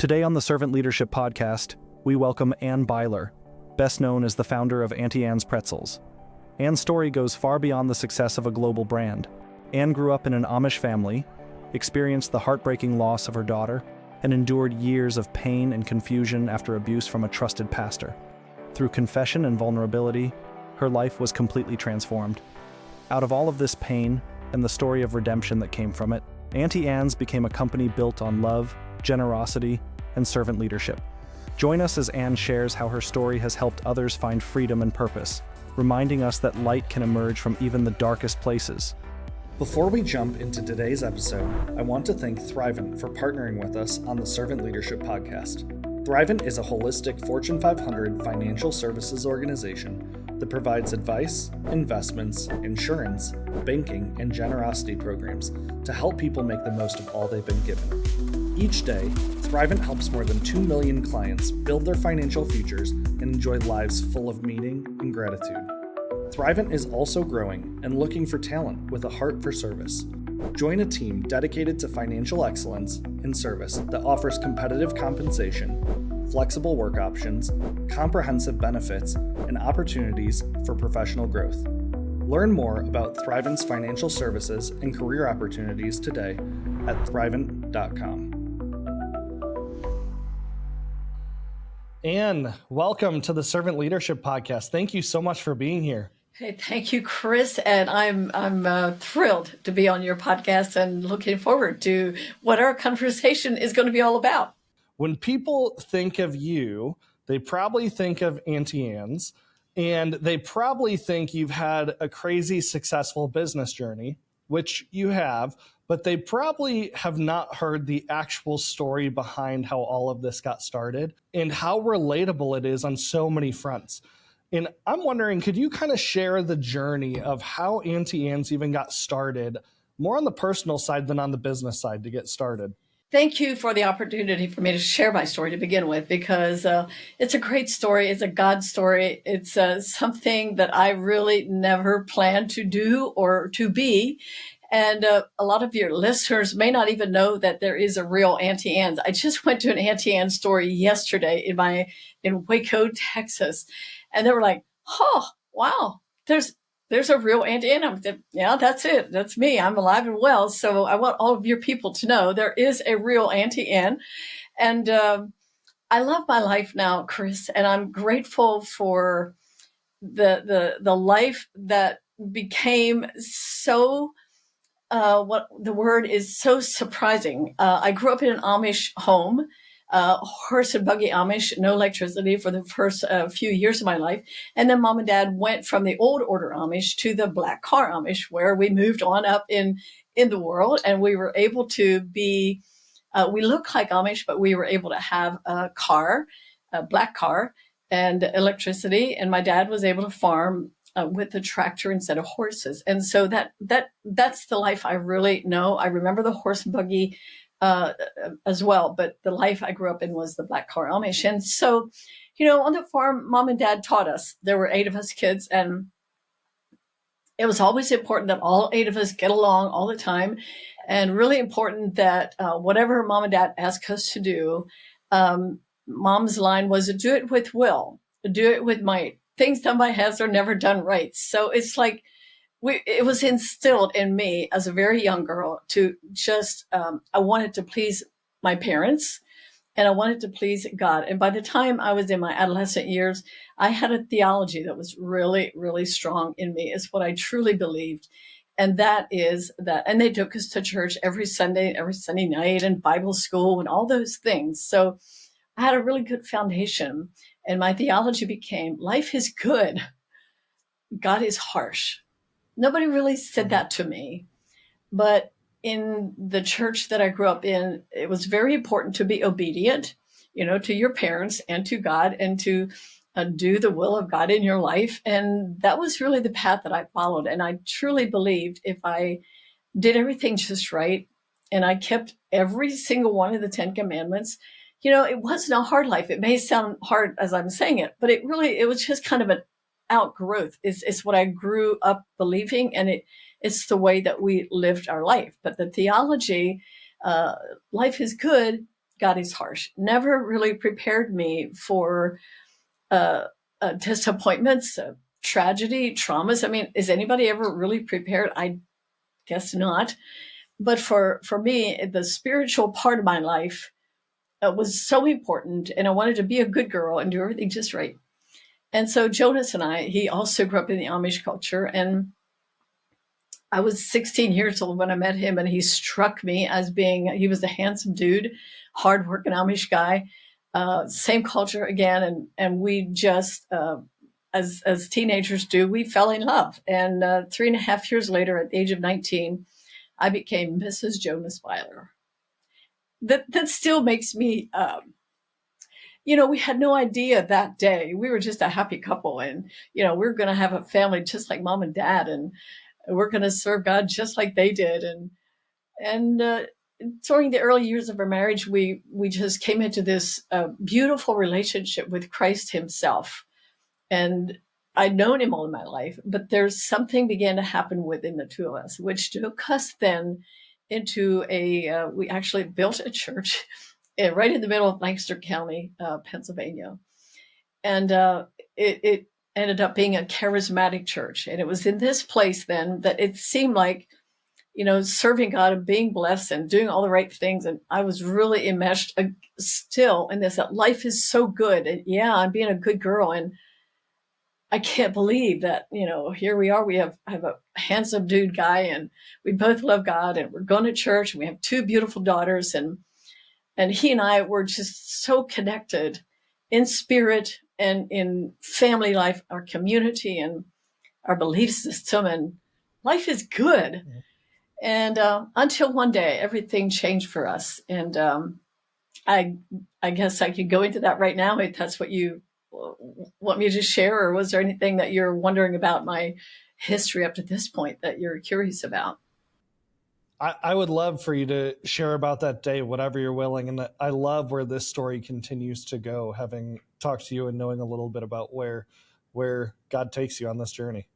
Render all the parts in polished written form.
Today on the Servant Leadership Podcast, we welcome Anne Beiler, best known as the founder of Auntie Anne's Pretzels. Anne's story goes far beyond the success of a global brand. Anne grew up in an Amish family, experienced the heartbreaking loss of her daughter, and endured years of pain and confusion after abuse from a trusted pastor. Through confession and vulnerability, her life was completely transformed. Out of all of this pain and the story of redemption that came from it, Auntie Anne's became a company built on love, generosity, and servant leadership. Join us as Anne shares how her story has helped others find freedom and purpose, reminding us that light can emerge from even the darkest places. Before we jump into today's episode, I want to thank Thrivent for partnering with us on the Servant Leadership Podcast. Thrivent is a holistic Fortune 500 financial services organization that provides advice, investments, insurance, banking, and generosity programs to help people make the most of all they've been given. Each day, Thrivent helps more than 2 million clients build their financial futures and enjoy lives full of meaning and gratitude. Thrivent is also growing and looking for talent with a heart for service. Join a team dedicated to financial excellence and service that offers competitive compensation, flexible work options, comprehensive benefits, and opportunities for professional growth. Learn more about Thrivent's financial services and career opportunities today at thrivent.com. Anne, welcome to the Servant Leadership Podcast. Thank you so much for being here. Hey, thank you, Chris. And I'm thrilled to be on your podcast and looking forward to what our conversation is going to be all about. When people think of you, they probably think of Auntie Anne's, and they probably think you've had a crazy successful business journey, which you have, but they probably have not heard the actual story behind how all of this got started and how relatable it is on so many fronts. And I'm wondering, could you kind of share the journey of how Auntie Anne's even got started, more on the personal side than on the business side to get started? Thank you for the opportunity for me to share my story to begin with, because it's a great story. It's a God story. It's something that I really never planned to do or to be. And a lot of your listeners may not even know that there is a real Auntie Anne's. I just went to an Auntie Anne story yesterday in Waco, Texas. And they were like, oh, wow, there's a real Auntie Anne. I'm like, yeah, that's it. That's me. I'm alive and well. So I want all of your people to know there is a real Auntie Anne. And I love my life now, Chris, and I'm grateful for the life that became so what the word is so surprising. I grew up in an Amish home, horse and buggy Amish, no electricity for the first few years of my life. And then mom and dad went from the old order Amish to the black car Amish, where we moved on up in the world. And we were able to be, we look like Amish, but we were able to have a car, a black car, and electricity. And my dad was able to farm with the tractor instead of horses. And so that's the life I really know. I remember the horse and buggy as well, but the life I grew up in was the black car Amish. And so, on the farm, mom and dad taught us. There were 8 of us kids, and it was always important that all 8 of us get along all the time, and really important that whatever mom and dad asked us to do, mom's line was, do it with will, do it with might. Things done by hands are never done right. So it's like it was instilled in me as a very young girl to just, I wanted to please my parents and I wanted to please God. And by the time I was in my adolescent years, I had a theology that was really, really strong in me. It's what I truly believed. And that is that, and they took us to church every Sunday night and Bible school and all those things. So I had a really good foundation. And my theology became, life is good, God is harsh. Nobody really said that to me. But in the church that I grew up in, it was very important to be obedient, to your parents and to God, and to do the will of God in your life. And that was really the path that I followed. And I truly believed if I did everything just right, and I kept every single one of the 10 commandments, it wasn't a hard life. It may sound hard as I'm saying it, but it was just kind of an outgrowth. It's what I grew up believing, and it's the way that we lived our life. But the theology, life is good, God is harsh, never really prepared me for uh, disappointments, tragedy, traumas. I mean, is anybody ever really prepared? I guess not. But for me, the spiritual part of my life was so important, and I wanted to be a good girl and do everything just right. And so Jonas and he also grew up in the Amish culture, and I was 16 years old when I met him, and he struck me as he was a handsome dude, hardworking Amish guy, same culture again, and we just, as teenagers do, we fell in love. And 3.5 years later, at the age of 19, I became Mrs. Jonas Beiler. That still makes me, we had no idea that day. We were just a happy couple, and we were going to have a family just like mom and dad, and we're going to serve God just like they did. And during the early years of our marriage, we just came into this beautiful relationship with Christ Himself. And I'd known Him all my life, but there's something began to happen within the two of us, which took us then into we actually built a church right in the middle of Lancaster County, Pennsylvania. And it ended up being a charismatic church. And it was in this place then that it seemed like, serving God and being blessed and doing all the right things. And I was really enmeshed still in this, that life is so good. And yeah, I'm being a good girl. And I can't believe that, here we are. I have a handsome dude guy, and we both love God, and we're going to church, and we have two beautiful daughters. And he and I were just so connected in spirit and in family life, our community and our belief system, and life is good. Yeah. And until one day, everything changed for us. And I guess I could go into that right now if that's what you want me to share, or was there anything that you're wondering about my history up to this point that you're curious about? I would love for you to share about that day, whatever you're willing. And I love where this story continues to go, having talked to you and knowing a little bit about where God takes you on this journey.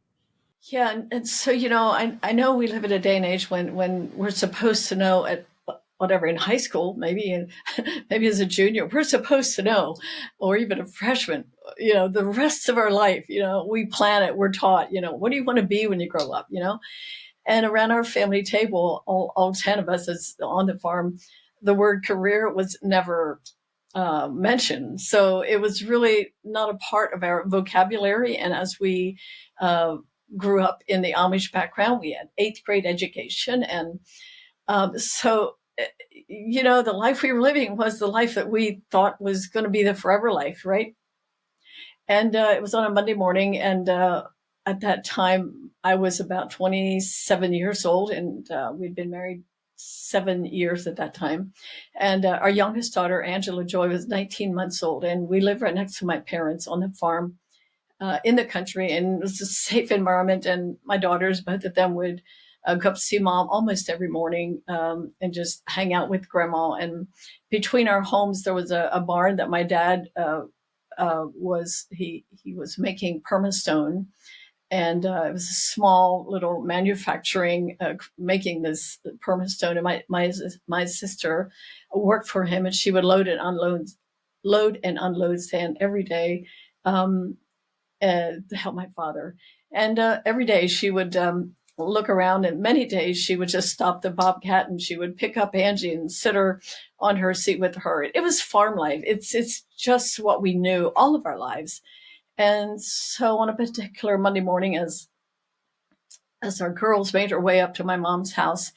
Yeah. And so, I know we live in a day and age when we're supposed to know at whatever, in high school, maybe as a junior, we're supposed to know, or even a freshman, the rest of our life, we plan it, we're taught, what do you want to be when you grow up, And around our family table, all 10 of us is on the farm, the word career was never mentioned. So it was really not a part of our vocabulary. And as we grew up in the Amish background, we had 8th grade education. And so, the life we were living was the life that we thought was going to be the forever life, right? And it was on a Monday morning. And at that time, I was about 27 years old, and we'd been married 7 years at that time. And our youngest daughter, Angela Joy, was 19 months old. And we lived right next to my parents on the farm in the country. And it was a safe environment. And my daughters, both of them, would go up to see mom almost every morning and just hang out with grandma. And between our homes, there was a barn that my dad was making permastone. And it was a small little manufacturing making this permastone. And my sister worked for him, and she would load and unload sand every day to help my father. And every day she would look around, and many days she would just stop the Bobcat and she would pick up Angie and sit her on her seat with her. It was farm life. It's just what we knew all of our lives. And so on a particular Monday morning, as our girls made their way up to my mom's house,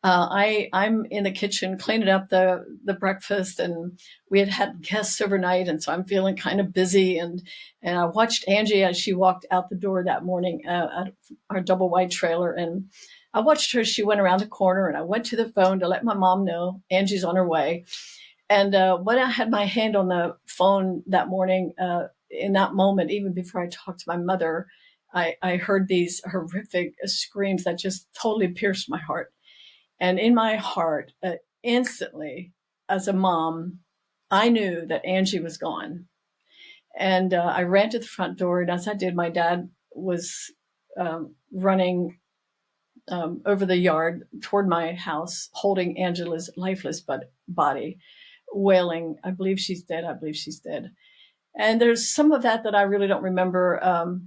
I'm in the kitchen cleaning up the breakfast, and we had guests overnight, and so I'm feeling kind of busy. And I watched Angie as she walked out the door that morning at our double wide trailer, and I watched her. She went around the corner, and I went to the phone to let my mom know Angie's on her way. And when I had my hand on the phone that morning, in that moment, even before I talked to my mother, I heard these horrific screams that just totally pierced my heart. And in my heart, instantly, as a mom, I knew that Angie was gone. And I ran to the front door. And as I did, my dad was running over the yard toward my house, holding Angela's lifeless body. wailing, "I believe she's dead. I believe she's dead." And there's some of that I really don't remember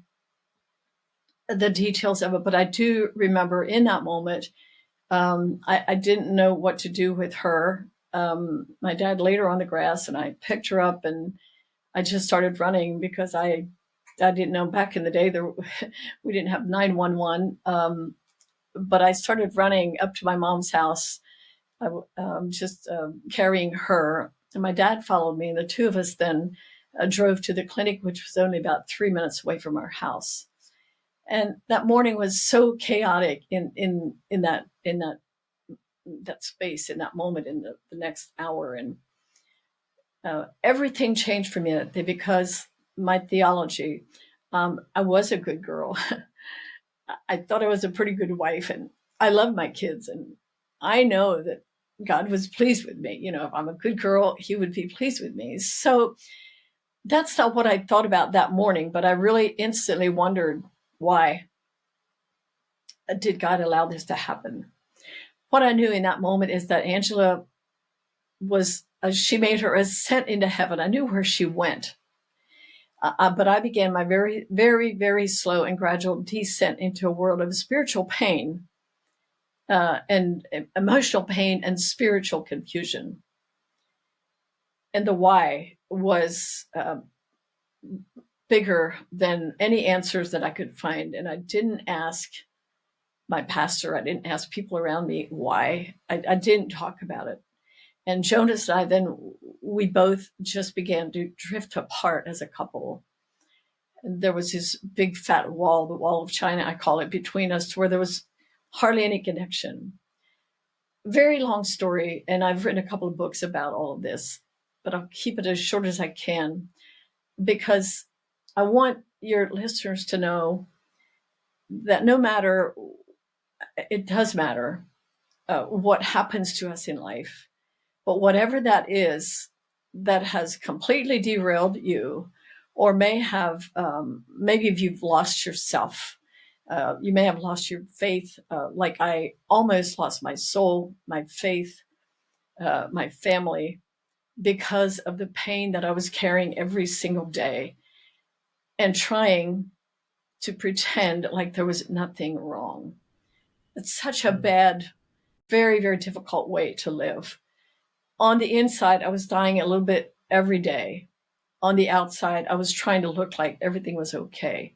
the details of it, but I do remember in that moment, I didn't know what to do with her. My dad laid her on the grass, and I picked her up, and I just started running because I didn't know back in the day we didn't have 911. But I started running up to my mom's house, just carrying her. And my dad followed me, and the two of us then drove to the clinic, which was only about 3 minutes away from our house. And that morning was so chaotic in that space, in that moment, in the next hour. And everything changed for me that day because my theology, I was a good girl. I thought I was a pretty good wife, and I love my kids. And I know that God was pleased with me. If I'm a good girl, he would be pleased with me. So that's not what I thought about that morning, but I really instantly wondered, why did God allow this to happen? What I knew in that moment is that Angela she made her ascent into heaven. I knew where she went. But I began my very, very, very slow and gradual descent into a world of spiritual pain, and emotional pain and spiritual confusion. And the why was bigger than any answers that I could find. And I didn't ask my pastor, I didn't ask people around me why. I didn't talk about it. And Jonas and I, then we both just began to drift apart as a couple. And there was this big fat wall, the wall of China, I call it, between us, where there was hardly any connection. Very long story, and I've written a couple of books about all of this, but I'll keep it as short as I can, because I want your listeners to know that no matter, it does matter what happens to us in life, but whatever that is that has completely derailed you, or may have, maybe if you've lost yourself, you may have lost your faith, like I almost lost my soul, my faith, my family, because of the pain that I was carrying every single day and trying to pretend like there was nothing wrong. It's such a bad, very, very difficult way to live. On the inside, I was dying a little bit every day. On the outside, I was trying to look like everything was okay.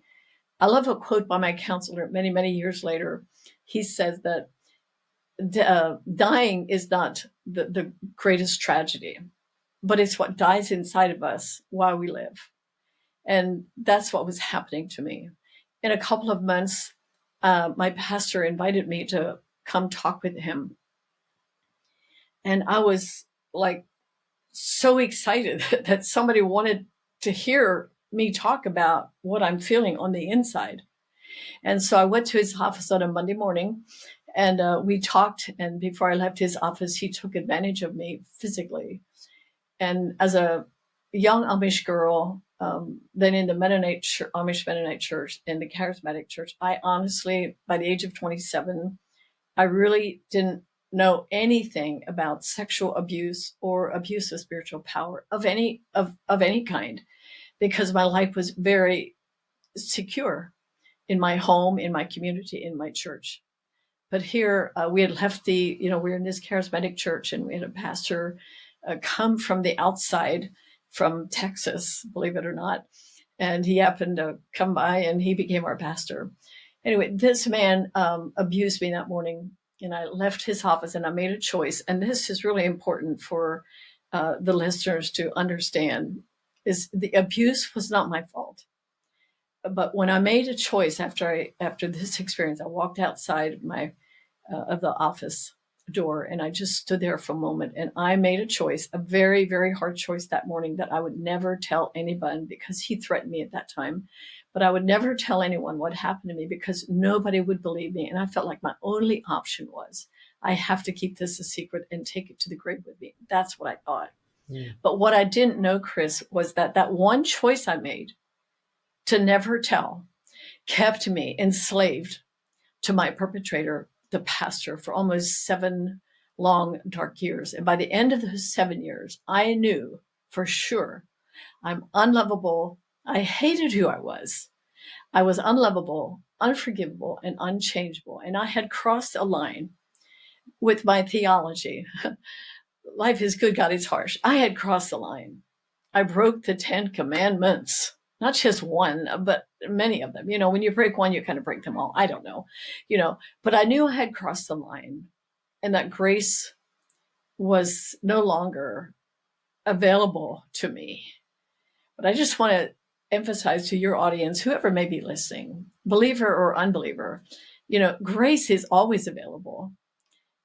I love a quote by my counselor many, many years later. He says that dying is not the greatest tragedy, but it's what dies inside of us while we live. And that's what was happening to me. In a couple of months, my pastor invited me to come talk with him. And I was like so excited that somebody wanted to hear me talk about what I'm feeling on the inside. And so I went to his office on a Monday morning, and we talked. And before I left his office, he took advantage of me physically. And as a young Amish girl, then in the Amish Mennonite church, in the charismatic church, I honestly, by the age of 27, I really didn't know anything about sexual abuse or abuse of spiritual power of any kind, because my life was very secure in my home, in my community, in my church. But here we had left we were in this charismatic church, and we had a pastor come from the outside from Texas, believe it or not. And he happened to come by, and he became our pastor. Anyway, this man abused me that morning, and I left his office, and I made a choice. And this is really important for the listeners to understand, is the abuse was not my fault. But when I made a choice after this experience, I walked outside of the office door, and I just stood there for a moment, and I made a choice, a very, very hard choice that morning, that I would never tell anyone, because he threatened me at that time. But I would never tell anyone what happened to me, because nobody would believe me. And I felt like my only option was, I have to keep this a secret and take it to the grave with me. That's what I thought. Yeah. But what I didn't know, Chris, was that one choice I made to never tell kept me enslaved to my perpetrator, the pastor, for almost 7 long, dark years. And by the end of those 7 years, I knew for sure I'm unlovable. I hated who I was. I was unlovable, unforgivable, and unchangeable. And I had crossed a line with my theology. Life is good, God is harsh. I had crossed the line. I broke the 10 commandments, not just one, but many of them. When you break one, you kind of break them all. I don't know, but I knew I had crossed the line and that grace was no longer available to me. But I just want to emphasize to your audience, whoever may be listening, believer or unbeliever, grace is always available.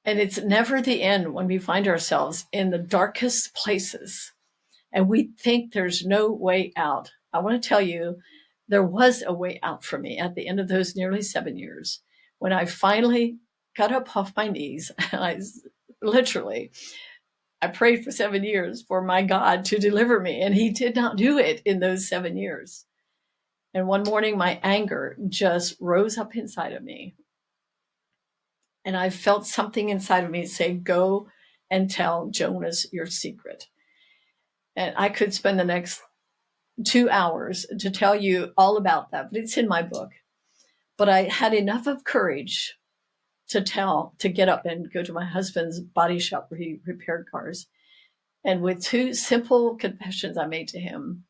And it's never the end when we find ourselves in the darkest places and we think there's no way out. I want to tell you, there was a way out for me at the end of those nearly 7 years when I finally got up off my knees. And I prayed for 7 years for my God to deliver me, and he did not do it in those 7 years. And one morning, my anger just rose up inside of me. And I felt something inside of me say, go and tell Jonas your secret. And I could spend the next 2 hours to tell you all about that, but it's in my book. But I had enough of courage to get up and go to my husband's body shop where he repaired cars. And with 2 simple confessions I made to him,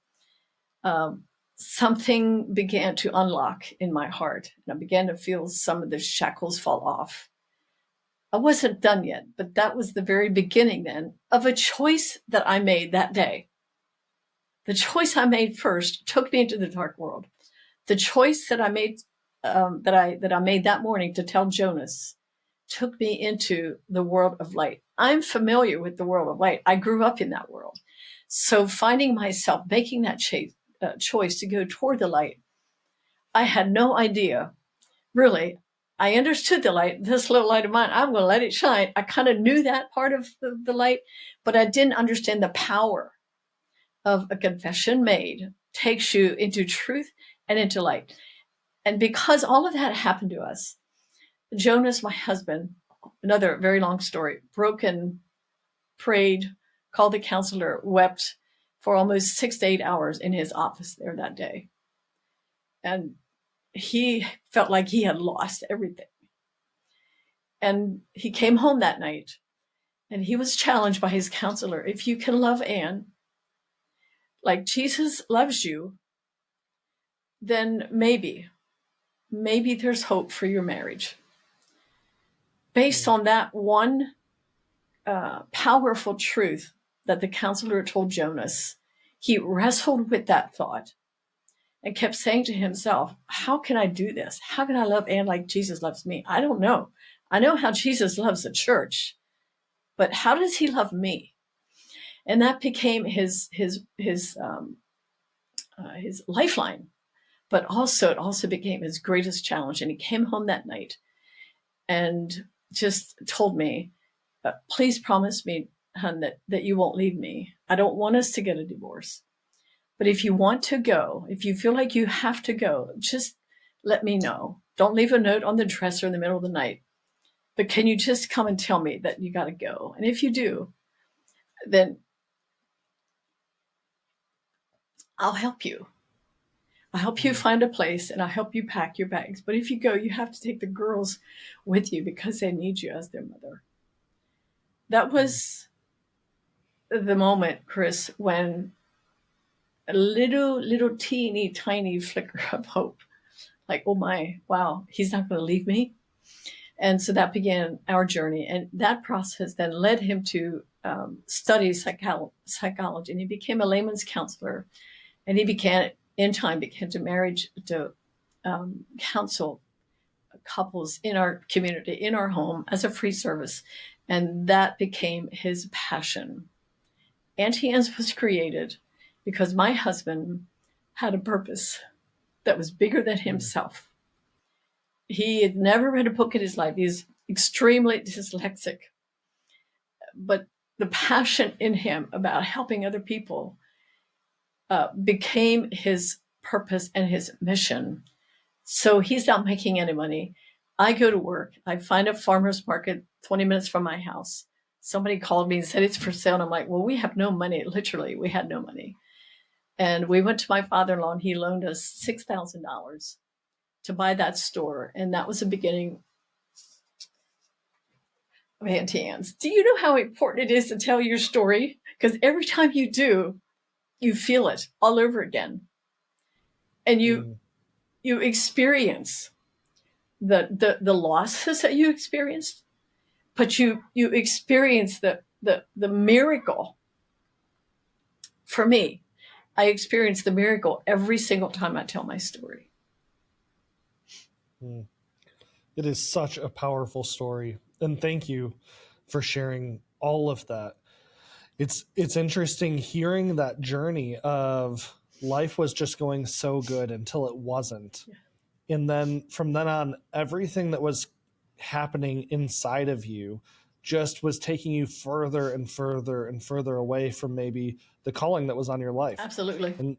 something began to unlock in my heart. And I began to feel some of the shackles fall off. I wasn't done yet, but that was the very beginning then of a choice that I made that day. The choice I made first took me into the dark world. The choice that I made that I made that morning to tell Jonas took me into the world of light. I'm familiar with the world of light. I grew up in that world. So finding myself making that choice to go toward the light, I had no idea, really. I understood the light, this little light of mine, I'm going to let it shine. I kind of knew that part of the light, but I didn't understand the power of a confession made takes you into truth and into light. And because all of that happened to us, Jonas, my husband, another very long story, broken, prayed, called the counselor, wept for almost 6 to 8 hours in his office there that day. And he felt like he had lost everything. And he came home that night and he was challenged by his counselor. If you can love Anne like Jesus loves you, then maybe there's hope for your marriage. Based on that one powerful truth that the counselor told Jonas, he wrestled with that thought and kept saying to himself, how can I do this? How can I love Anne like Jesus loves me? I don't know. I know how Jesus loves the church, but how does he love me? And that became his lifeline. But it also became his greatest challenge. And he came home that night and just told me, please promise me, hon, that you won't leave me. I don't want us to get a divorce. But if you want to go, if you feel like you have to go, just let me know. Don't leave a note on the dresser in the middle of the night. But can you just come and tell me that you got to go? And if you do, then I'll help you. I'll help you find a place and I'll help you pack your bags. But if you go, you have to take the girls with you because they need you as their mother. That was the moment, Chris, when a little teeny tiny flicker of hope, like, oh my, wow, he's not going to leave me. And so that began our journey. And that process then led him to study psychology. And he became a layman's counselor. And he began to counsel couples in our community, in our home, as a free service. And that became his passion. Auntie Anne's was created because my husband had a purpose that was bigger than himself. He had never read a book in his life. He's extremely dyslexic. But the passion in him about helping other people became his purpose and his mission. So he's not making any money. I go to work. I find a farmer's market 20 minutes from my house. somebody called me and said it's for sale. And I'm like, well, we have no money. Literally, we had no money. And we went to my father-in-law and he loaned us $6,000 to buy that store. And that was the beginning of Auntie Anne's. Do you know how important it is to tell your story? Because every time you do, you feel it all over again. And you experience the losses that you experienced, but you experience the miracle. For me, I experience the miracle every single time I tell my story. It is such a powerful story. And thank you for sharing all of that. It's interesting hearing that journey of life was just going so good until it wasn't. Yeah. And then from then on, everything that was happening inside of you just was taking you further and further and further away from maybe the calling that was on your life. Absolutely. And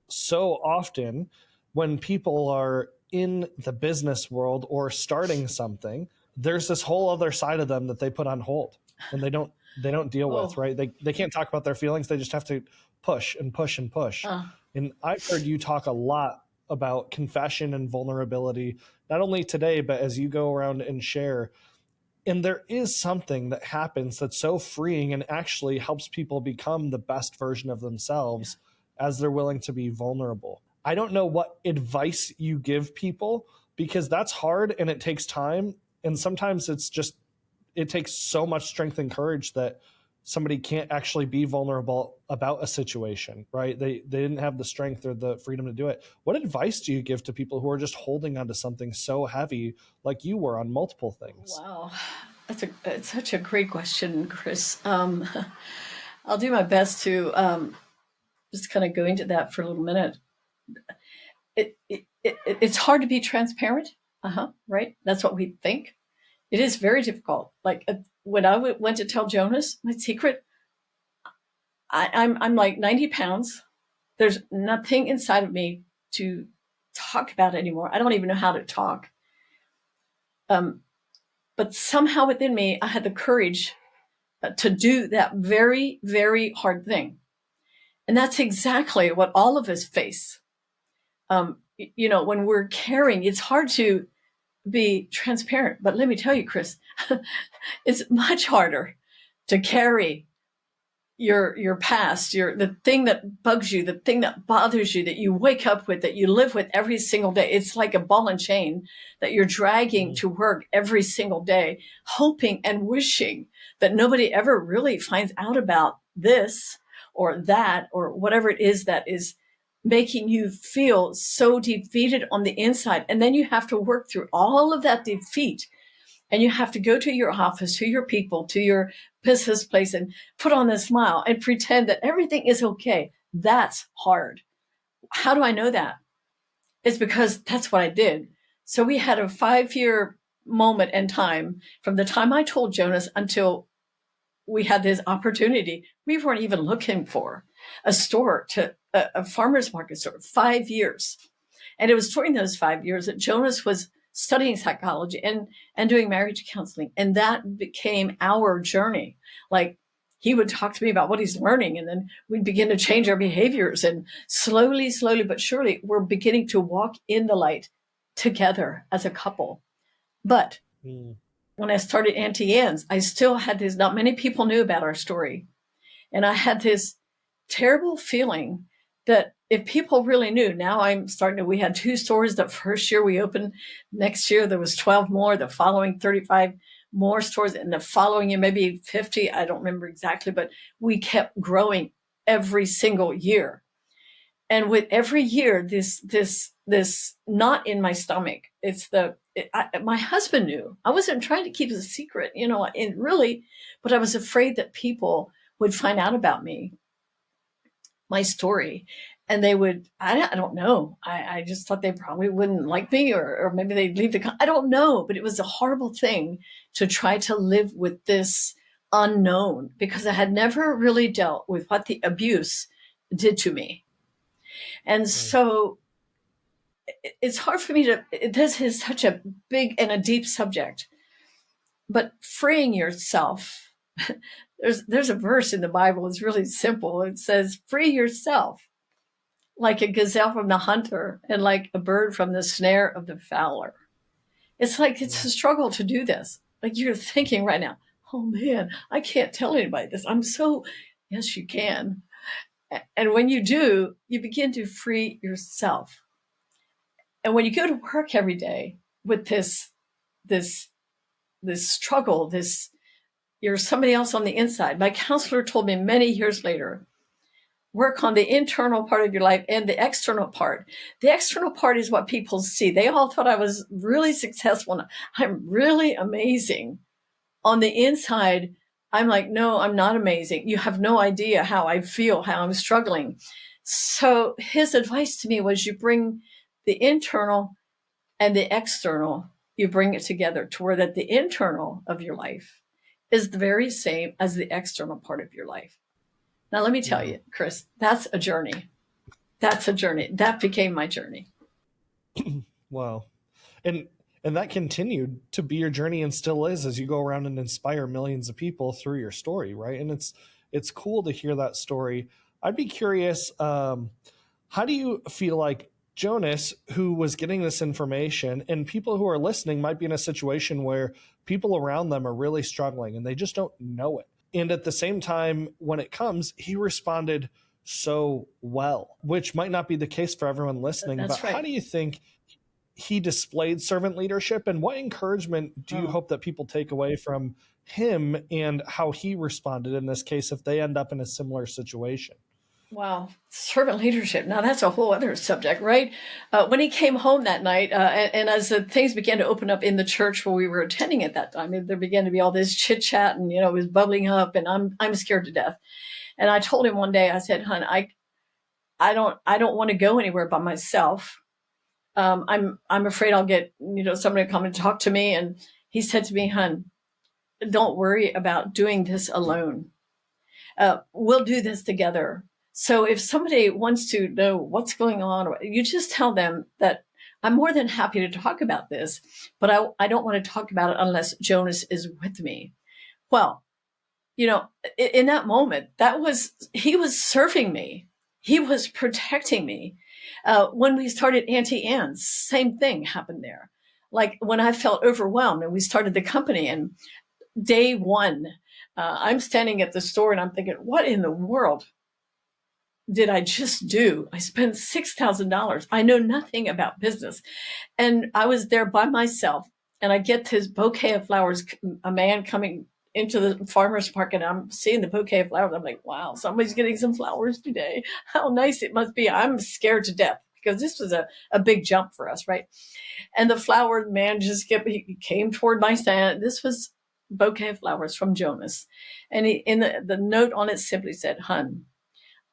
so often when people are in the business world or starting something, there's this whole other side of them that they put on hold and they don't deal with, right? They can't talk about their feelings. They just have to push and push and push. And I've heard you talk a lot about confession and vulnerability, not only today, but as you go around and share. And there is something that happens that's so freeing and actually helps people become the best version of themselves as they're willing to be vulnerable. I don't know what advice you give people because that's hard and it takes time. And sometimes it takes so much strength and courage that somebody can't actually be vulnerable about a situation, right? They didn't have the strength or the freedom to do it. What advice do you give to people who are just holding onto something so heavy like you were on multiple things? Wow. It's such a great question, Chris. I'll do my best to just kind of go into that for a little minute. It's hard to be transparent. Right? That's what we think. It is very difficult. Like when I went to tell Jonas my secret, I'm like 90 pounds. There's nothing inside of me to talk about anymore. I don't even know how to talk. But somehow within me, I had the courage to do that very, very hard thing. And that's exactly what all of us face. When we're caring, it's hard to be transparent. But let me tell you, Chris, it's much harder to carry your past, the thing that bugs you, the thing that bothers you, that you wake up with, that you live with every single day. It's like a ball and chain that you're dragging to work every single day, hoping and wishing that nobody ever really finds out about this or that or whatever it is that is making you feel so defeated on the inside. And then you have to work through all of that defeat. And you have to go to your office, to your people, to your business place and put on a smile and pretend that everything is okay. That's hard. How do I know that? It's because that's what I did. So we had a 5-year moment in time from the time I told Jonas until we had this opportunity. We weren't even looking for a store, to a farmer's market store, 5 years. And it was during those 5 years that Jonas was studying psychology and doing marriage counseling. And that became our journey. Like he would talk to me about what he's learning, and then we'd begin to change our behaviors. And slowly, but surely, we're beginning to walk in the light together as a couple. But when I started Auntie Anne's, I still had this, not many people knew about our story. And I had this terrible feeling that if people really knew, now we had 2 stores the first year we opened. Next year, there was 12 more, the following 35 more stores, and the following year, maybe 50. I don't remember exactly, but we kept growing every single year. And with every year, this knot in my stomach, my husband knew. I wasn't trying to keep it a secret, but I was afraid that people would find out about me, my story. And they would, I don't know. I just thought they probably wouldn't like me or maybe they'd leave I don't know. But it was a horrible thing to try to live with this unknown because I had never really dealt with what the abuse did to me. And so it's hard for me this is such a big and a deep subject, but freeing yourself There's a verse in the Bible. It's really simple. It says, free yourself like a gazelle from the hunter and like a bird from the snare of the fowler. It's like it's a struggle to do this. Like you're thinking right now, oh man, I can't tell anybody this. Yes, you can. And when you do, you begin to free yourself. And when you go to work every day with this struggle, you're somebody else on the inside. My counselor told me many years later, work on the internal part of your life and the external part. The external part is what people see. They all thought I was really successful. I'm really amazing. On the inside, I'm like, no, I'm not amazing. You have no idea how I feel, how I'm struggling. So his advice to me was you bring the internal and the external, you bring it together to where that the internal of your life is the very same as the external part of your life. Now, let me tell you, Chris, that's a journey. That's a journey. That became my journey. Wow. And that continued to be your journey and still is as you go around and inspire millions of people through your story, right? And it's cool to hear that story. I'd be curious, how do you feel like Jonas, who was getting this information, and people who are listening might be in a situation where people around them are really struggling and they just don't know it. And at the same time, when it comes, he responded so well, which might not be the case for everyone listening. That's but right. How do you think he displayed servant leadership, and what encouragement do you hope that people take away from him and how he responded in this case if they end up in a similar situation? Wow. Servant leadership. Now that's a whole other subject, right? When he came home that night, and as the things began to open up in the church where we were attending at that time, there began to be all this chit chat and, it was bubbling up and I'm scared to death. And I told him one day, I said, hon, I don't want to go anywhere by myself. I'm afraid I'll get, somebody to come and talk to me. And he said to me, hon, don't worry about doing this alone. We'll do this together. So if somebody wants to know what's going on, you just tell them that I'm more than happy to talk about this, but I don't want to talk about it unless Jonas is with me. Well, in that moment, he was serving me. He was protecting me. When we started Auntie Anne, same thing happened there. Like when I felt overwhelmed and we started the company, and day one, I'm standing at the store and I'm thinking, what in the world did I just do? I spent $6,000. I know nothing about business. And I was there by myself, and I get this bouquet of flowers, a man coming into the farmer's market. I'm seeing the bouquet of flowers. I'm like, wow, somebody's getting some flowers today. How nice it must be. I'm scared to death because this was a big jump for us, right? And the flower man he came toward my stand. This was bouquet of flowers from Jonas. And in the note on it simply said, "Hun,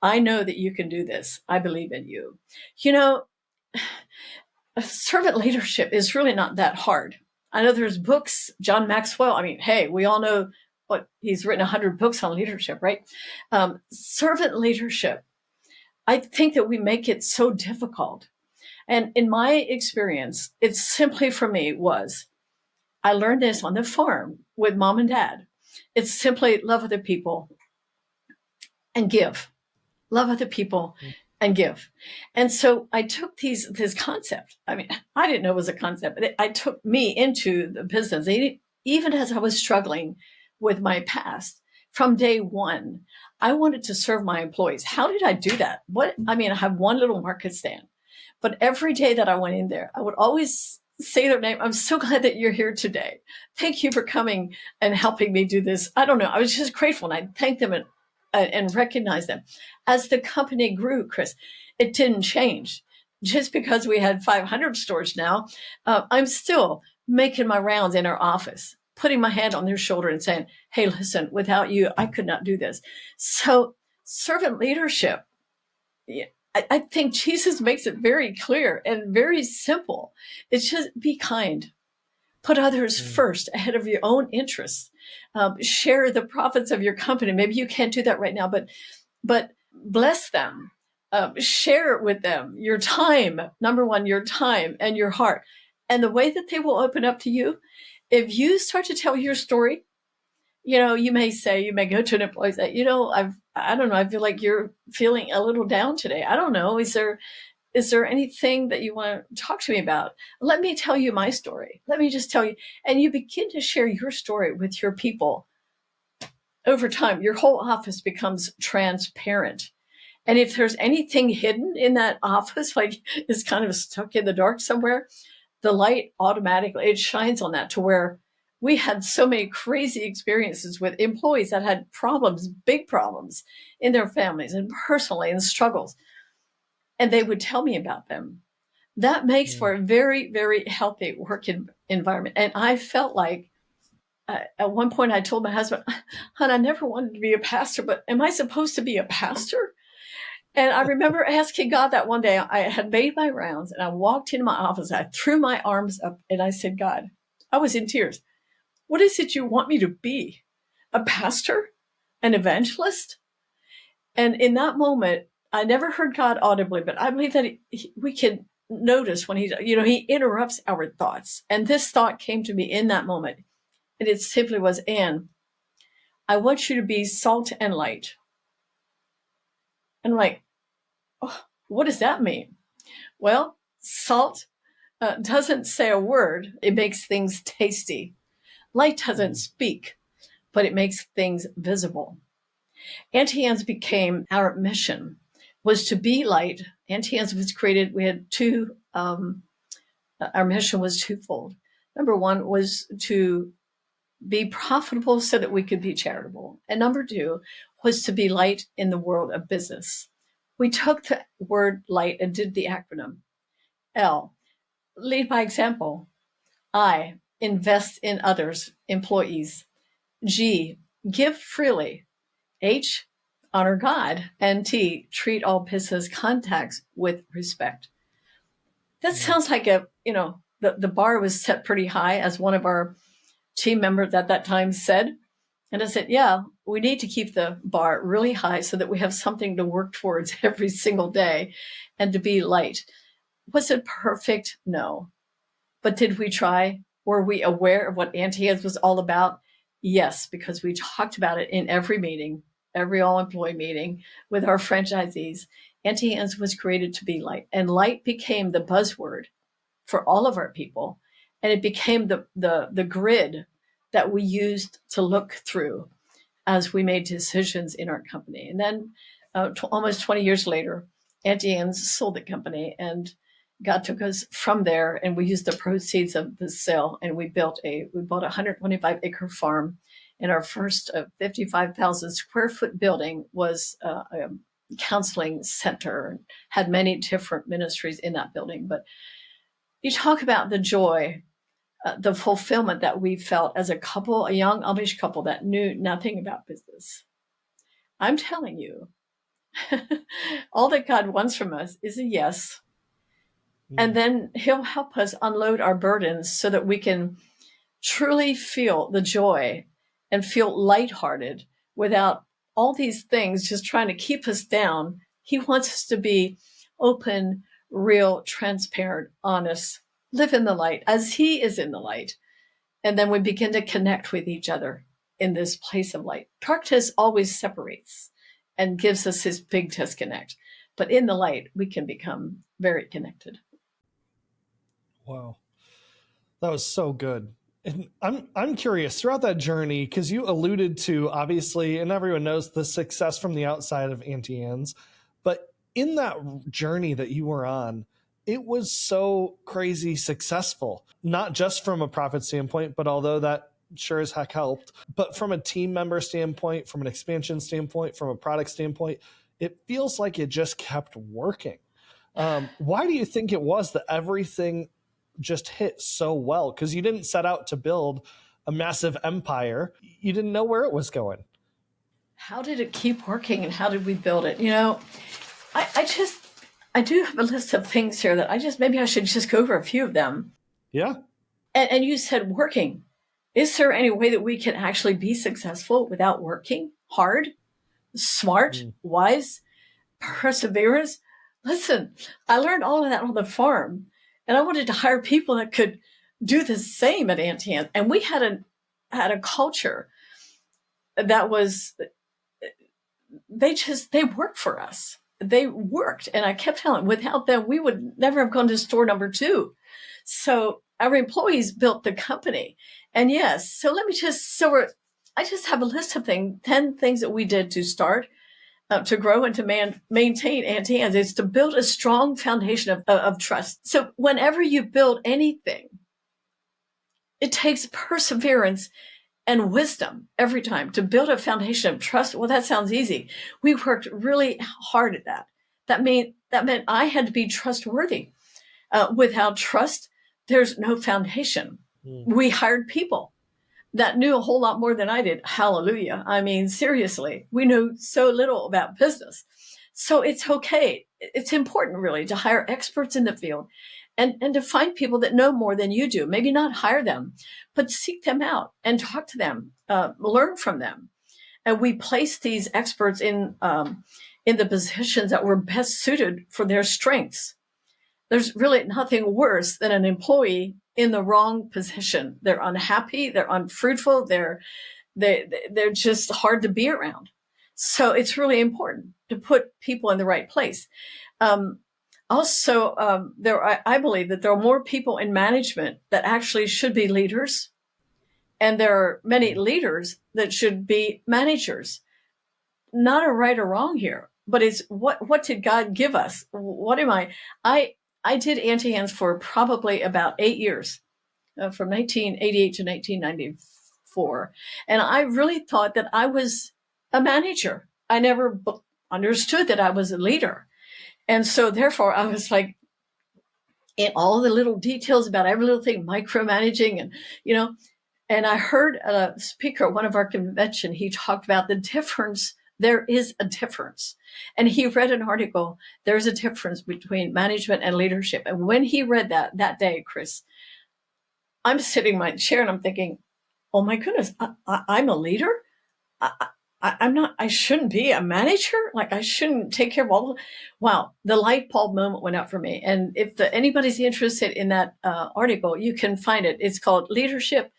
I know that you can do this. I believe in you." Servant leadership is really not that hard. I know there's books, John Maxwell. I mean, hey, we all know what he's written 100 books on leadership, right? Servant leadership, I think that we make it so difficult. And in my experience, it's simply for me I learned this on the farm with mom and dad. It's simply love other people and give. Love other people and give. And so I took this concept. I mean, I didn't know it was a concept, but I took me into the business. Even as I was struggling with my past, from day one, I wanted to serve my employees. How did I do that? I have one little market stand, but every day that I went in there, I would always say their name. I'm so glad that you're here today. Thank you for coming and helping me do this. I don't know. I was just grateful, and I thanked them and recognize them. As the company grew, Chris, it didn't change. Just because we had 500 stores now, I'm still making my rounds in our office, putting my hand on their shoulder and saying, hey, listen, without you, I could not do this. So servant leadership, I think Jesus makes it very clear and very simple. It's just be kind. Put others first ahead of your own interests. Share the profits of your company. Maybe you can't do that right now, but bless them. Share with them your time. Number one, your time and your heart. And the way that they will open up to you, if you start to tell your story, You may say, you may go to an employee and say, I don't know, I feel like you're feeling a little down today. I don't know. Is there anything that you want to talk to me about? Let me tell you my story. Let me just tell you. And you begin to share your story with your people. Over time, your whole office becomes transparent. And if there's anything hidden in that office, like it's kind of stuck in the dark somewhere, the light automatically, it shines on that, to where we had so many crazy experiences with employees that had problems, big problems in their families and personally, and struggles. And they would tell me about them. That makes for a very, very healthy work environment. And I felt like, at one point I told my husband, hon, I never wanted to be a pastor, but am I supposed to be a pastor? And I remember asking God that one day. I had made my rounds and I walked into my office. I threw my arms up and I said, God, I was in tears. What is it you want me to be? A pastor? An evangelist? And in that moment, I never heard God audibly, but I believe that we can notice when he interrupts our thoughts. And this thought came to me in that moment. And it simply was, Anne, I want you to be salt and light. And I'm like, oh, what does that mean? Well, salt doesn't say a word. It makes things tasty. Light doesn't speak, but it makes things visible. Auntie Anne's became our mission, was to be light. Auntie Anne's was created, we had our mission was twofold. Number one was to be profitable so that we could be charitable. And number two was to be light in the world of business. We took the word light and did the acronym. L, lead by example. I, invest in others, employees. G, give freely. H, honor God. And T, treat all business contacts with respect. That sounds like the bar was set pretty high, as one of our team members at that time said. And I said, yeah, we need to keep the bar really high so that we have something to work towards every single day and to be light. Was it perfect? No. But did we try? Were we aware of what Auntie Anne's was all about? Yes, because we talked about it in every meeting, every all-employee meeting with our franchisees. Auntie Anne's was created to be light, and light became the buzzword for all of our people. And it became the grid that we used to look through as we made decisions in our company. And then almost 20 years later, Auntie Anne's sold the company, and God took us from there, and we used the proceeds of the sale, and we bought a 125-acre farm. And our first 55,000 square foot building was a counseling center, and had many different ministries in that building. But you talk about the joy, the fulfillment that we felt as a couple, a young Amish couple that knew nothing about business. I'm telling you, all that God wants from us is a yes. And then he'll help us unload our burdens so that we can truly feel the joy and feel lighthearted without all these things just trying to keep us down. He wants us to be open, real, transparent, honest, live in the light as he is in the light. And then we begin to connect with each other in this place of light. Darkness always separates and gives us his big disconnect. But in the light, we can become very connected. Wow. That was so good. And I'm curious throughout that journey, because you alluded to, obviously, and everyone knows the success from the outside of Auntie Anne's, but in that journey that you were on, it was so crazy successful, not just from a profit standpoint, but although that sure as heck helped, but from a team member standpoint, from an expansion standpoint, from a product standpoint, it feels like it just kept working. Why do you think it was that everything just hit so well? Because you didn't set out to build a massive empire. You didn't know where it was going. How did it keep working, and how did we build it? I do have a list of things here that maybe I should just go over a few of them. Yeah. And you said working. Is there any way that we can actually be successful without working hard, smart, wise, perseverance? Listen, I learned all of that on the farm, and I wanted to hire people that could do the same at Auntie Anne. And we had a culture that was, they worked for us. They worked. And I kept telling them, without them, we would never have gone to store number 2. So our employees built the company. And yes, so let me just, I just have a list of 10 things that we did to start, to grow and to maintain Auntie Anne's. Is to build a strong foundation of trust. So whenever you build anything, it takes perseverance and wisdom every time to build a foundation of trust. Well, that sounds easy. We worked really hard at that. That meant I had to be trustworthy. Without trust, there's no foundation. We hired people that knew a whole lot more than I did. Hallelujah. I mean, seriously, we knew so little about business. So it's okay. It's important, really, to hire experts in the field and to find people that know more than you do. Maybe not hire them, but seek them out and talk to them, learn from them. And we place these experts in the positions that were best suited for their strengths. There's really nothing worse than an employee in the wrong position. They're unhappy, they're unfruitful, they're just hard to be around. So it's really important to put people in the right place. Also, I believe that there are more people in management that actually should be leaders, and there are many leaders that should be managers. Not a right or wrong here, but it's what did God give us? What am I? I did Auntie Anne's for probably about 8 years, from 1988 to 1994. And I really thought that I was a manager. I never understood that I was a leader. And so therefore I was like, in all the little details about every little thing, micromanaging and I heard a speaker at one of our convention, he talked about the difference. There is a difference. And he read an article, there's a difference between management and leadership. And when he read that day, Chris, I'm sitting in my chair and I'm thinking, oh my goodness, I'm a leader? I'm not, I shouldn't be a manager? Like I shouldn't take care of all. Wow, the light bulb moment went up for me. And if anybody's interested in that article, you can find it. It's called Leadership.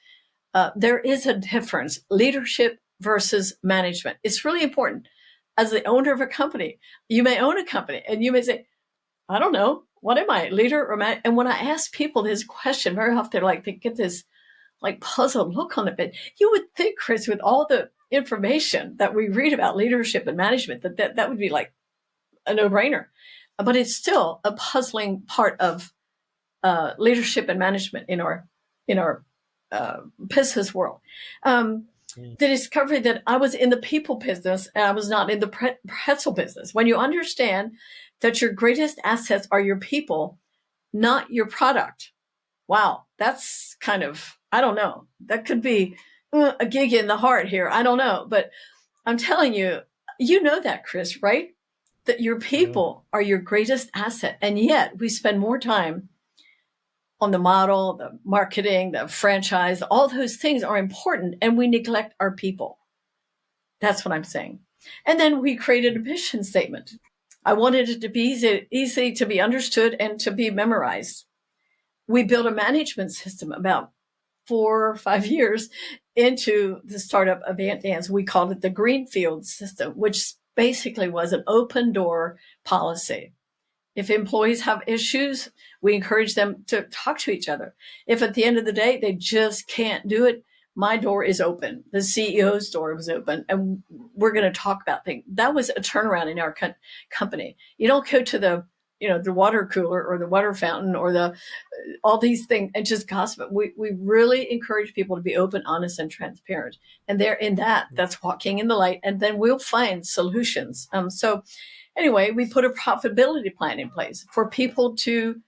There is a difference, leadership versus management. It's really important. As the owner of a company, you may own a company and you may say, I don't know, what am I, leader or man? And when I ask people this question, very often they get this like puzzled look on it. You would think, Chris, with all the information that we read about leadership and management, that would be like a no-brainer. But it's still a puzzling part of leadership and management in our business world. The discovery that I was in the people business and I was not in the pretzel business. When you understand that your greatest assets are your people, not your product. Wow, that's kind of, I don't know. That could be a gig in the heart here. I don't know. But I'm telling you, you know that, Chris, right? That your people are your greatest asset. And yet we spend more time on the model, the marketing, the franchise, all those things are important, and we neglect our people. That's what I'm saying. And then we created a mission statement. I wanted it to be easy to be understood and to be memorized. We built a management system about 4 or 5 years into the startup of Auntie Anne's. We called it the Greenfield system, which basically was an open door policy. If employees have issues, we encourage them to talk to each other. If at the end of the day, they just can't do it, my door is open. The CEO's door was open, and we're going to talk about things. That was a turnaround in our company. You don't go to the water cooler or the water fountain or all these things and just gossip. We really encourage people to be open, honest, and transparent. And they're in that's walking in the light, and then we'll find solutions. So anyway, we put a profitability plan in place for people to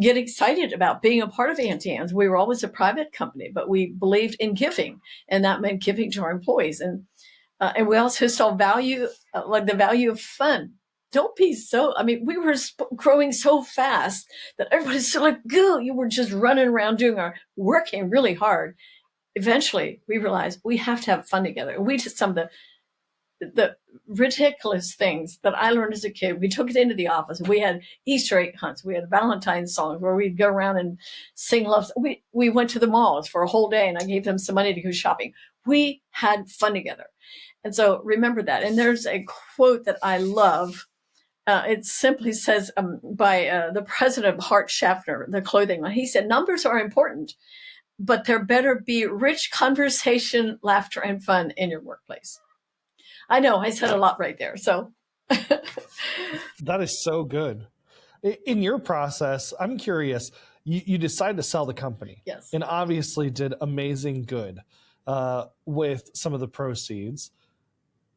get excited about being a part of Auntie Anne's. We were always a private company, but we believed in giving, and that meant giving to our employees. And we also saw value, like the value of fun. Don't be we were growing so fast that everybody's so like, goo, you were just running around working really hard. Eventually, we realized we have to have fun together. And we did some of the ridiculous things that I learned as a kid. We took it into the office. We had Easter egg hunts. We had Valentine's songs where we'd go around and sing love. We went to the malls for a whole day, and I gave them some money to go shopping. We had fun together. And so remember that. And there's a quote that I love. It simply says by the president of Hart Schaffner, the clothing line. He said, numbers are important, but there better be rich conversation, laughter, and fun in your workplace. I know I said a lot right there. So That is so good. In your process, I'm curious, you decided to sell the company. Yes. And obviously did amazing good with some of the proceeds.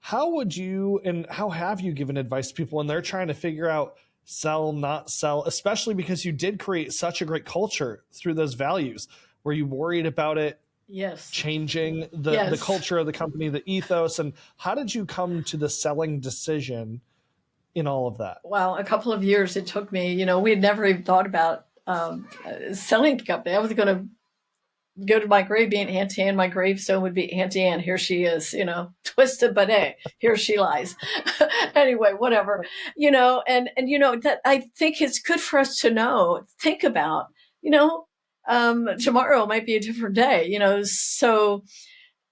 How would you and how have you given advice to people when they're trying to figure out sell, not sell, especially because you did create such a great culture through those values? Were you worried about it yes, changing the culture of the company, the ethos? And how did you come to the selling decision in all of that? Well, a couple of years it took me. We had never even thought about selling the company. I was going to go to my grave being Auntie Anne. My gravestone would be Auntie Anne. Here she is, twisted, but hey, here she lies. Anyway, whatever, and that I think it's good for us to think about, tomorrow might be a different day, so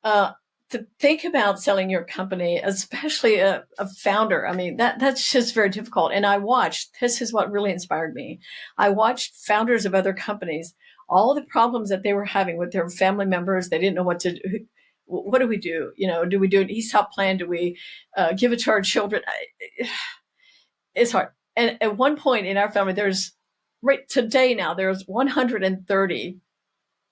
to think about selling your company, especially a founder. I mean, that's just very difficult. And this is what really inspired me. I watched founders of other companies, all the problems that they were having with their family members. They didn't know what to do. What do we do? Do we do an ESOP plan? Do we give it to our children? It's hard. And at one point in our family, there's 130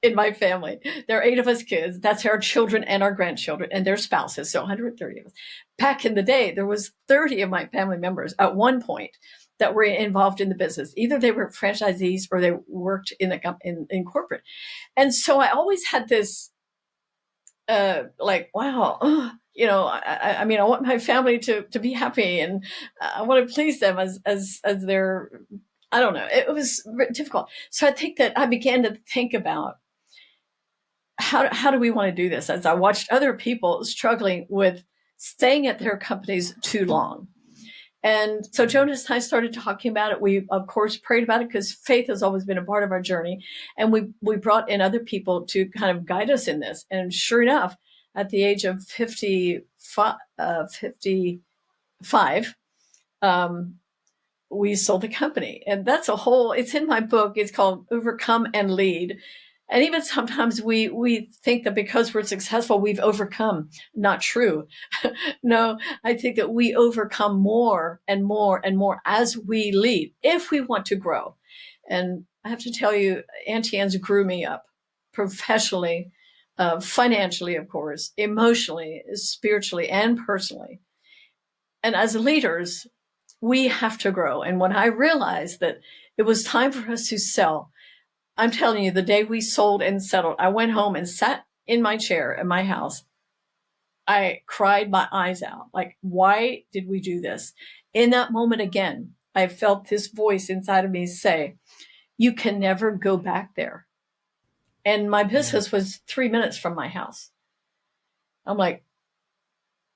in my family. There are 8 of us kids. That's our children and our grandchildren and their spouses. So 130 of us. Back in the day, there was 30 of my family members at one point that were involved in the business. Either they were franchisees or they worked in corporate. And so I always had this wow, I mean, I want my family to be happy, and I want to please them as their, I don't know. It was difficult. So I think that I began to think about how do we want to do this, as I watched other people struggling with staying at their companies too long. And so Jonas and I started talking about it. We, of course, prayed about it because faith has always been a part of our journey. And we brought in other people to kind of guide us in this. And sure enough, at the age of 55, we sold the company. And that's it's in my book. It's called Overcome and Lead. And even sometimes we think that because we're successful, we've overcome. Not true. No, I think that we overcome more and more and more as we lead, if we want to grow. And I have to tell you, Auntie Anne's grew me up professionally, financially, of course, emotionally, spiritually, and personally. And as leaders, we have to grow. And when I realized that it was time for us to sell, I'm telling you, the day we sold and settled, I went home and sat in my chair at my house. I cried my eyes out. Like, why did we do this? In that moment again, I felt this voice inside of me say, you can never go back there. And my business was 3 minutes from my house. I'm like,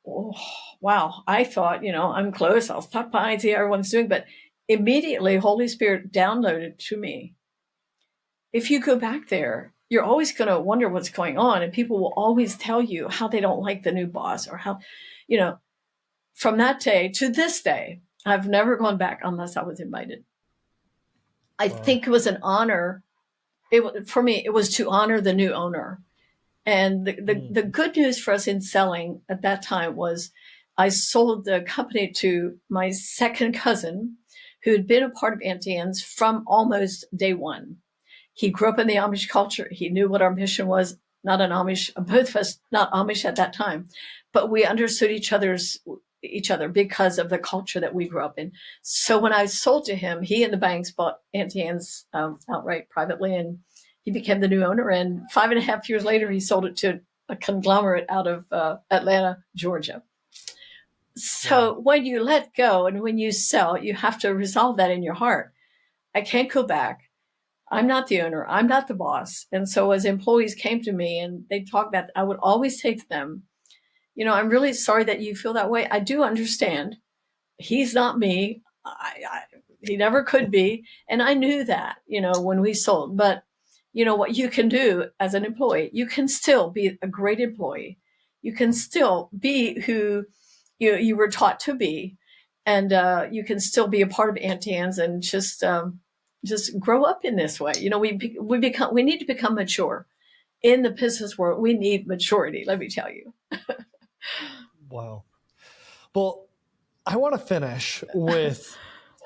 oh, wow. I thought, I'm close. I'll stop by and see how everyone's doing. But immediately, Holy Spirit downloaded to me, if you go back there, you're always going to wonder what's going on. And people will always tell you how they don't like the new boss or how, from that day to this day, I've never gone back unless I was invited. I think it was an honor. For me, it was to honor the new owner. And the good news for us in selling at that time was I sold the company to my second cousin, who had been a part of Auntie Anne's from almost day one. He grew up in the Amish culture. He knew what our mission was. Not an Amish, both of us not Amish at that time, but we understood each other because of the culture that we grew up in. So when I sold to him, he and the banks bought Auntie Anne's outright privately, and he became the new owner. And 5.5 years later, he sold it to a conglomerate out of Atlanta, Georgia. So when you let go and when you sell, you have to resolve that in your heart. I can't go back. I'm not the owner. I'm not the boss. And so as employees came to me and they talked about, I would always say to them, I'm really sorry that you feel that way. I do understand. He's not me. He never could be. And I knew that, when we sold. But you know, what you can do as an employee. You can still be a great employee. You can still be who you were taught to be, and you can still be a part of Auntie Anne's and just grow up in this way. You know, we need to become mature in the business world. We need maturity. Let me tell you. Wow. Well, I want to finish with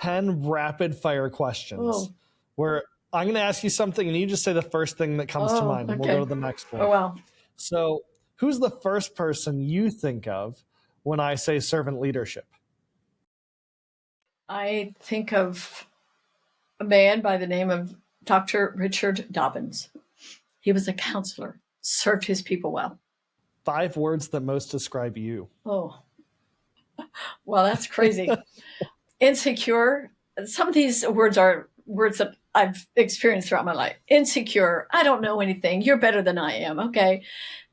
10 rapid fire questions where I'm going to ask you something and you just say the first thing that comes to mind, and we'll go to the next one. Oh, wow. So who's the first person you think of when I say servant leadership? I think of a man by the name of Dr. Richard Dobbins. He was a counselor, served his people well. 5 words that most describe you. Oh, well, that's crazy. Insecure. Some of these words are words that I've experienced throughout my life. Insecure. I don't know anything. You're better than I am. Okay.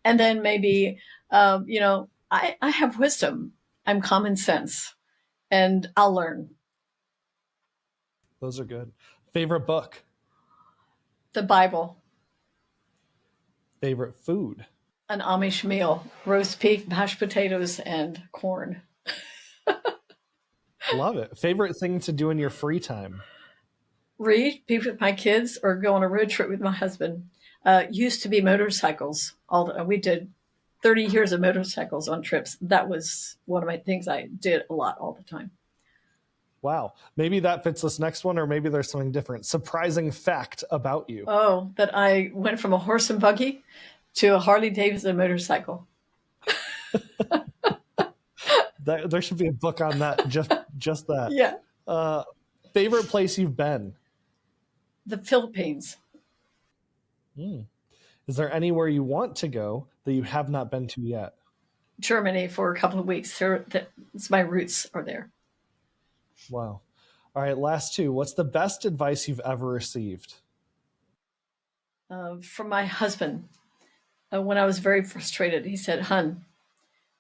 And then maybe, I have wisdom. I'm common sense, and I'll learn. Those are good. Favorite book? The Bible. Favorite food? An Amish meal, roast beef, mashed potatoes, and corn. Love it. Favorite thing to do in your free time? Read, be with my kids, or go on a road trip with my husband. Used to be motorcycles. We did 30 years of motorcycles on trips. That was one of my things I did a lot all the time. Wow. Maybe that fits this next one, or maybe there's something different. Surprising fact about you. Oh, that I went from a horse and buggy to a Harley Davidson motorcycle. There should be a book on that, just that. Yeah. Favorite place you've been? The Philippines. Is there anywhere you want to go that you have not been to yet? Germany for a couple of weeks. My roots are there. Wow. All right, last 2. What's the best advice you've ever received? From my husband. When I was very frustrated, he said, "Hun,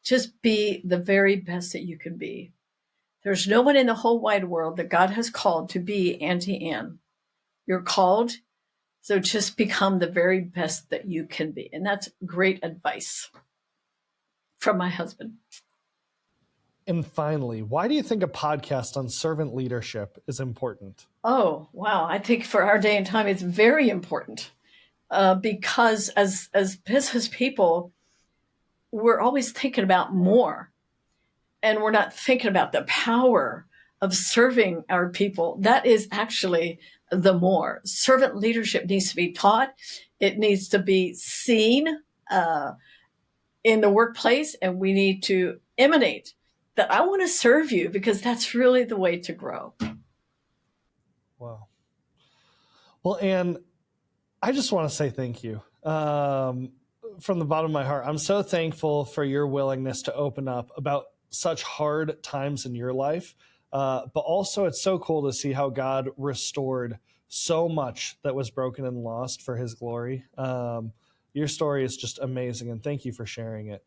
just be the very best that you can be. There's no one in the whole wide world that God has called to be Auntie Anne. You're called, so just become the very best that you can be." And that's great advice from my husband. And finally, why do you think a podcast on servant leadership is important? Oh, wow. I think for our day and time, it's very important because as business people, we're always thinking about more, and we're not thinking about the power of serving our people. That is actually the more. Servant leadership needs to be taught. It needs to be seen in the workplace, and we need to emanate that I want to serve you, because that's really the way to grow. Wow. Well, Anne, I just want to say thank you. From the bottom of my heart, I'm so thankful for your willingness to open up about such hard times in your life. But also it's so cool to see how God restored so much that was broken and lost for his glory. Your story is just amazing, and thank you for sharing it.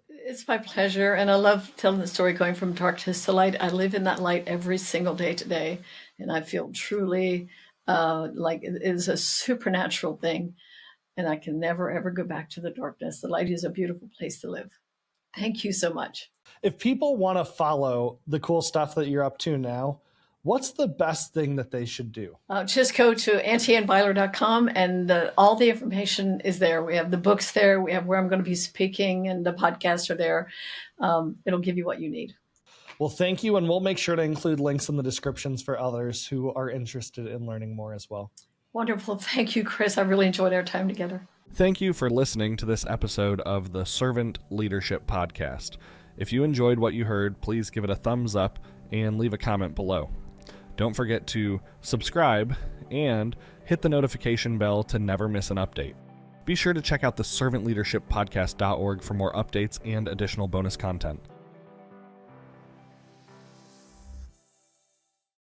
It's my pleasure, and I love telling the story going from darkness to light. I live in that light every single day today, and I feel truly like it is a supernatural thing, and I can never, ever go back to the darkness. The light is a beautiful place to live. Thank you so much. If people want to follow the cool stuff that you're up to now, what's the best thing that they should do? Just go to AuntieAnneBeiler.com, and all the information is there. We have the books there. We have where I'm going to be speaking, and the podcasts are there. It'll give you what you need. Well, thank you. And we'll make sure to include links in the descriptions for others who are interested in learning more as well. Wonderful. Thank you, Chris. I really enjoyed our time together. Thank you for listening to this episode of the Servant Leadership Podcast. If you enjoyed what you heard, please give it a thumbs up and leave a comment below. Don't forget to subscribe and hit the notification bell to never miss an update. Be sure to check out the servantleadershippodcast.org for more updates and additional bonus content.